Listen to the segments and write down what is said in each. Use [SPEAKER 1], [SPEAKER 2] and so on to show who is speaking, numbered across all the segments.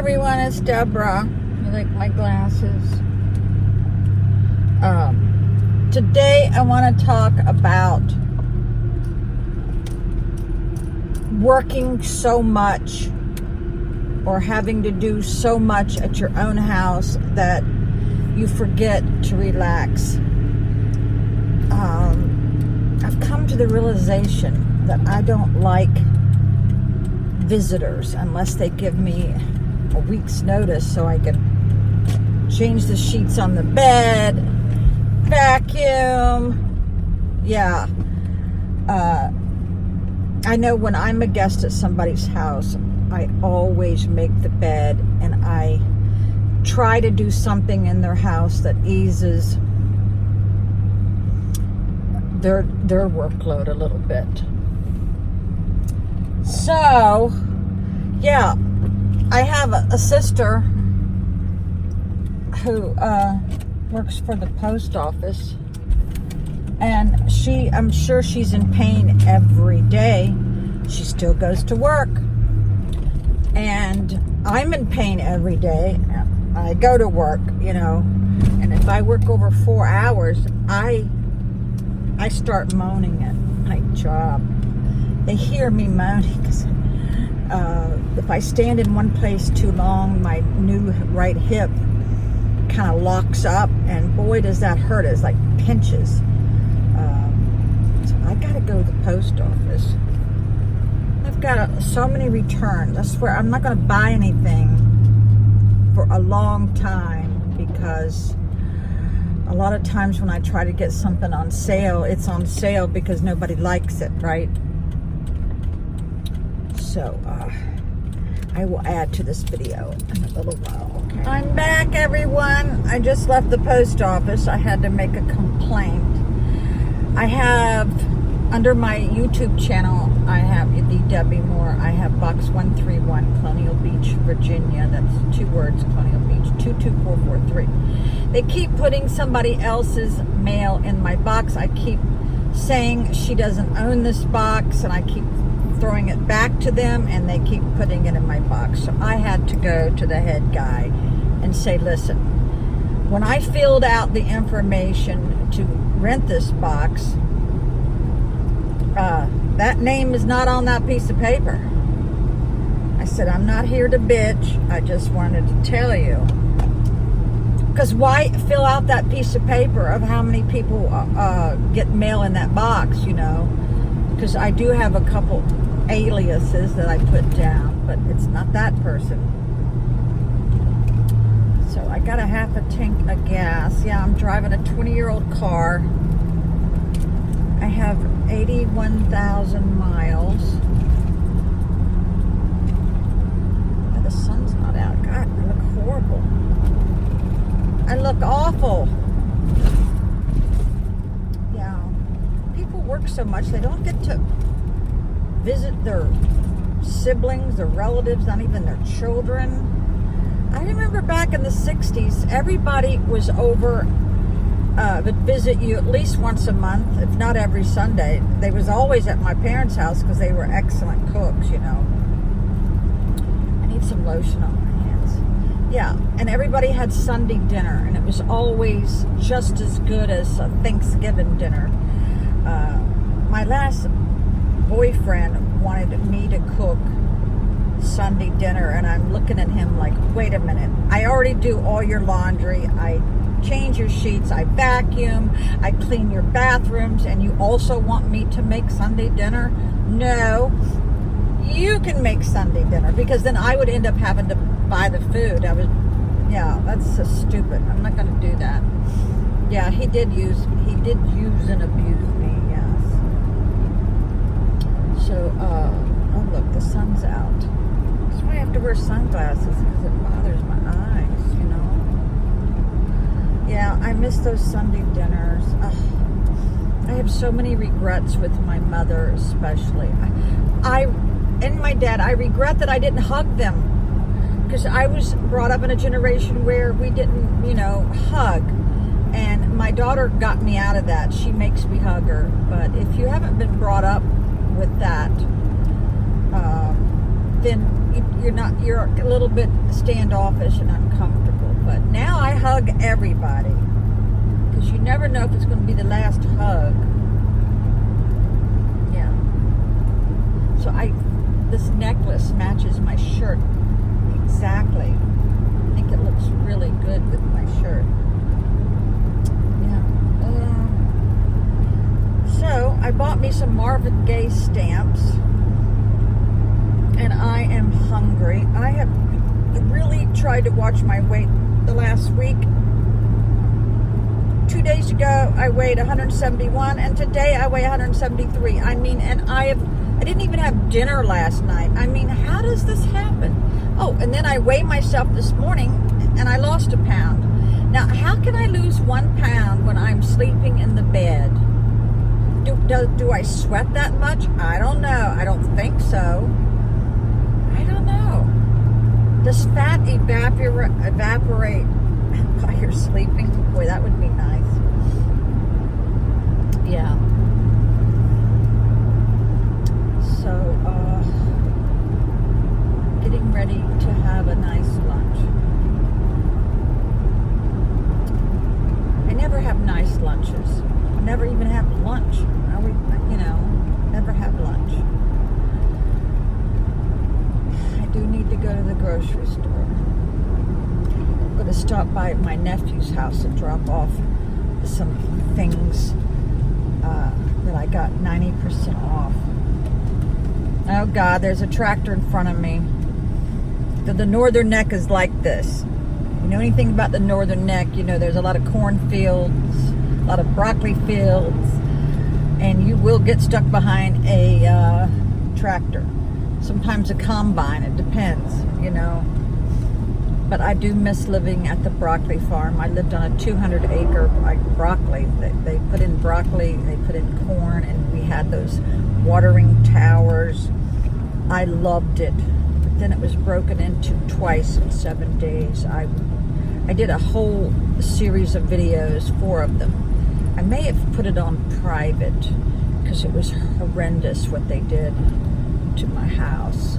[SPEAKER 1] everyone, it's Deborah. I like my glasses. Today I want to talk about working so much or having to do so much at your own house that you forget to relax. I've come to the realization that I don't like visitors unless they give me a week's notice so I can change the sheets on the bed, vacuum. Yeah. I know when I'm a guest at somebody's house, I always make the bed and I try to do something in their house that eases their workload a little bit. So, yeah, I have a sister who works for the post office, and I'm sure she's in pain every day. She still goes to work, and I'm in pain every day. I go to work, and if I work over 4 hours, I start moaning at my job. They hear me moaning because if I stand in one place too long, my new right hip kind of locks up, and boy, does that hurt. It's like pinches. So I got to go to the post office. I've got so many returns. I swear I'm not going to buy anything for a long time because a lot of times when I try to get something on sale, it's on sale because nobody likes it, right? So I will add to this video in a little while. Okay. I'm back, everyone. I just left the post office. I had to make a complaint. I have, under my YouTube channel, I have Thedebymoore. I have box 131, Colonial Beach, Virginia. That's 2 words, Colonial Beach, 22443. They keep putting somebody else's mail in my box. I keep saying she doesn't own this box, and I keep throwing it back to them, and they keep putting it in my box. So I had to go to the head guy and say, listen, when I filled out the information to rent this box, that name is not on that piece of paper. I said, I'm not here to bitch. I just wanted to tell you. Because why fill out that piece of paper of how many people get mail in that box, Because I do have a couple aliases that I put down, but it's not that person. So I got a half a tank of gas. Yeah, I'm driving a 20-year-old car. I have 81,000 miles. The sun's not out. God, I look horrible. I look awful. Yeah. People work so much, they don't get to visit their siblings, their relatives, not even their children. I remember back in the 60's, everybody was over, would visit you at least once a month, if not every Sunday. They was always at my parents' house because they were excellent cooks, I need some lotion on my hands. Yeah, and everybody had Sunday dinner, and it was always just as good as a Thanksgiving dinner. My last boyfriend wanted me to cook Sunday dinner, and I'm looking at him like, wait a minute, I already do all your laundry, I change your sheets, I vacuum, I clean your bathrooms, and you also want me to make Sunday dinner? No, you can make Sunday dinner, because then I would end up having to buy the food. That's so stupid. I'm not going to do that. Yeah, he did use and abuse me, yes. So, oh look, the sun's out. That's why I have to wear sunglasses, because it bothers my eyes, Yeah, I miss those Sunday dinners. Ugh. I have so many regrets with my mother, especially. And my dad, I regret that I didn't hug them. Because I was brought up in a generation where we didn't, hug. And my daughter got me out of that. She makes me hug her. But if you haven't been brought up with that, then you're a little bit standoffish and uncomfortable. But now I hug everybody, because you never know if it's going to be the last hug. Yeah. So this necklace matches my shirt exactly. I think it looks really good with my shirt. Yeah. So I bought me some Marvin Gaye stamps, and I am hungry. I have really tried to watch my weight the last week. 2 days ago I weighed 171, and today I weigh 173. I mean, and I didn't even have dinner last night. I mean, how does this happen? Oh, and then I weighed myself this morning and I lost a pound. Now, how can I lose 1 pound when I'm sleeping in the bed? Do I sweat that much? I don't know. I don't think so. I don't know. Does fat evaporate while you're sleeping? Boy, that would be nice. Yeah. So, getting ready to have a nice lunch. I never have nice lunches. I never even have lunch. Never have lunch. I do need to go to the grocery store. I'm going to stop by my nephew's house and drop off some things that I got 90% off. Oh God, there's a tractor in front of me. The northern neck is like this. You know anything about the northern neck, you know there's a lot of cornfields, a lot of broccoli fields, and you will get stuck behind a tractor. Sometimes a combine, it depends, But I do miss living at the broccoli farm. I lived on a 200-acre broccoli. They put in broccoli, they put in corn, and we had those watering towers. I loved it. But then it was broken into twice in 7 days. I did a whole series of videos, 4 of them. I may have put it on private because it was horrendous what they did to my house.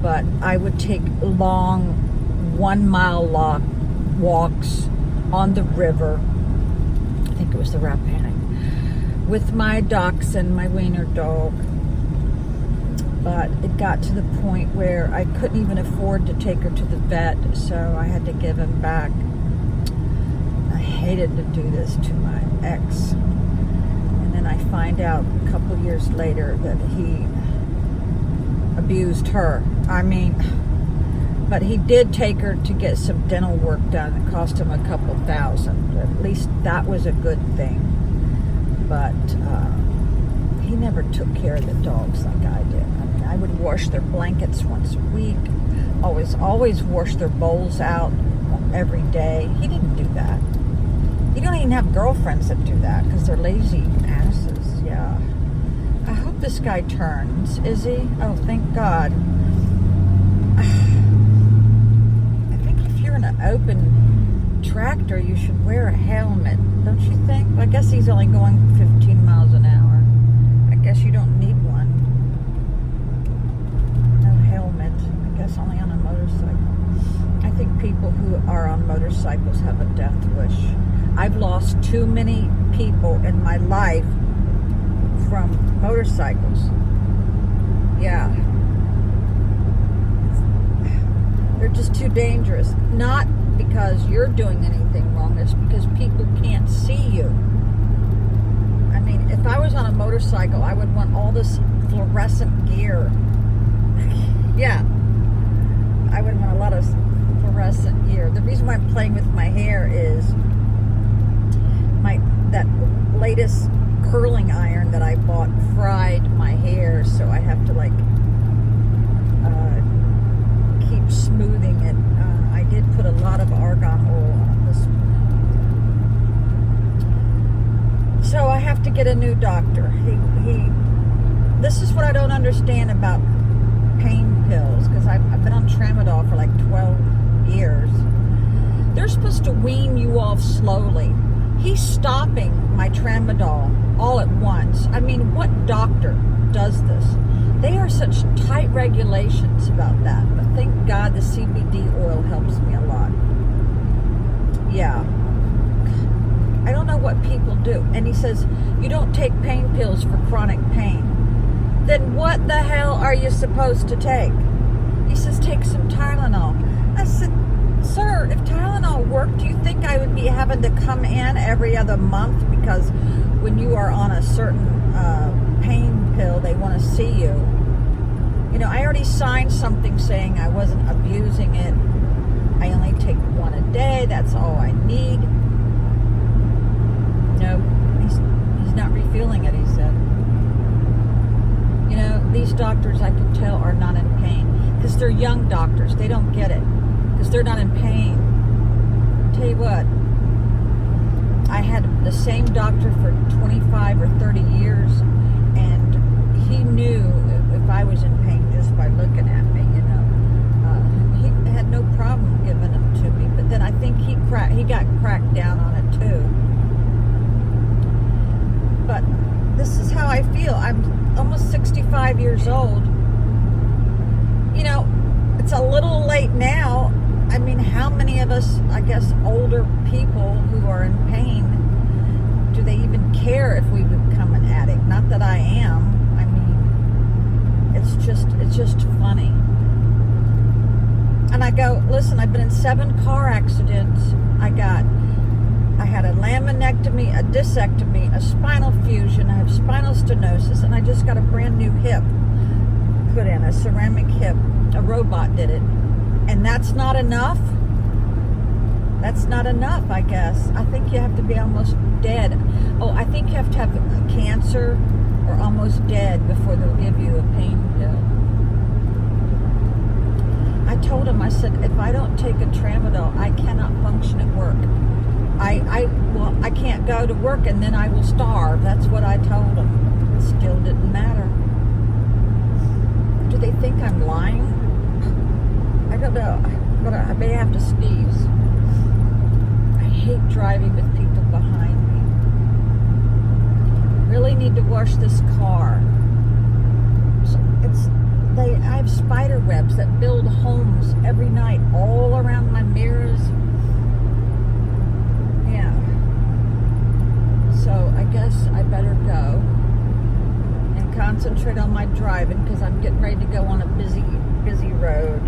[SPEAKER 1] But I would take long 1 mile walks on the river. I think it was the Rappahannock, with my dachshund, my wiener dog. But it got to the point where I couldn't even afford to take her to the vet, so I had to give him back. I hated to do this to my ex. And then I find out a couple years later that he abused her. But he did take her to get some dental work done. It cost him a couple $1,000. At least that was a good thing. But he never took care of the dogs like I did. I would wash their blankets once a week. Always wash their bowls out every day. He didn't do that. You don't even have girlfriends that do that because they're lazy asses. Yeah. I hope this guy turns. Is he? Oh, thank God. I think if you're in an open tractor, you should wear a helmet. Don't you think? I guess he's only going 15 miles an hour. I guess you don't need one. No helmet. I guess only on a motorcycle. I think people who are on motorcycles have a death wish. I've lost too many people in my life from motorcycles. Yeah. They're just too dangerous. Not because you're doing anything wrong, it's because people can't see you. I mean, if I was on a motorcycle, I would want all this fluorescent gear. Yeah. I would want a lot of fluorescent gear. The reason why I'm playing with my hair is that latest curling iron that I bought fried my hair, so I have to keep smoothing it. I did put a lot of argan oil on this. So I have to get a new doctor. This is what I don't understand about pain pills, because I've been on tramadol for 12 years. They're supposed to wean you off slowly. He's stopping my tramadol all at once. I mean, what doctor does this? They are such tight regulations about that. But thank God the CBD oil helps me a lot. Yeah. I don't know what people do. And he says, you don't take pain pills for chronic pain. Then what the hell are you supposed to take? He says, take some Tylenol. I said, sir, if Tylenol worked, do you think I would be having to come in every other month? Because when you are on a certain pain pill, they want to see you. You know, I already signed something saying I wasn't abusing it. I only take one a day. That's all I need. No, he's not refueling it, he said. You know, these doctors, I can tell, are not in pain. Because they're young doctors. They don't get it. Because they're not in pain. Tell you what, I had the same doctor for 25 or 30 years, and he knew if I was in pain just by looking at me, you know. He had no problem giving them to me, but then I think he got cracked down on it too. But this is how I feel. I'm almost 65 years old. You know, it's a little late now. I mean, how many of us, I guess, older people who are in pain, do they even care if we become an addict? Not that I am. I mean, it's just funny. And I go, listen, I've been in 7 car accidents. I had a laminectomy, a discectomy, a spinal fusion. I have spinal stenosis, and I just got a brand new hip put in, a ceramic hip. A robot did it. And that's not enough? That's not enough, I guess. I think you have to be almost dead. Oh, I think you have to have cancer or almost dead before they'll give you a pain pill. I told him, I said, if I don't take a tramadol, I cannot function at work. I can't go to work and then I will starve. That's what I told him. It still didn't matter. Do they think I'm lying? I don't know, but I may have to sneeze. I hate driving with people behind me. Really need to wash this car. So I have spider webs that build homes every night all around my mirrors. Yeah. So I guess I better go and concentrate on my driving because I'm getting ready to go on a busy road.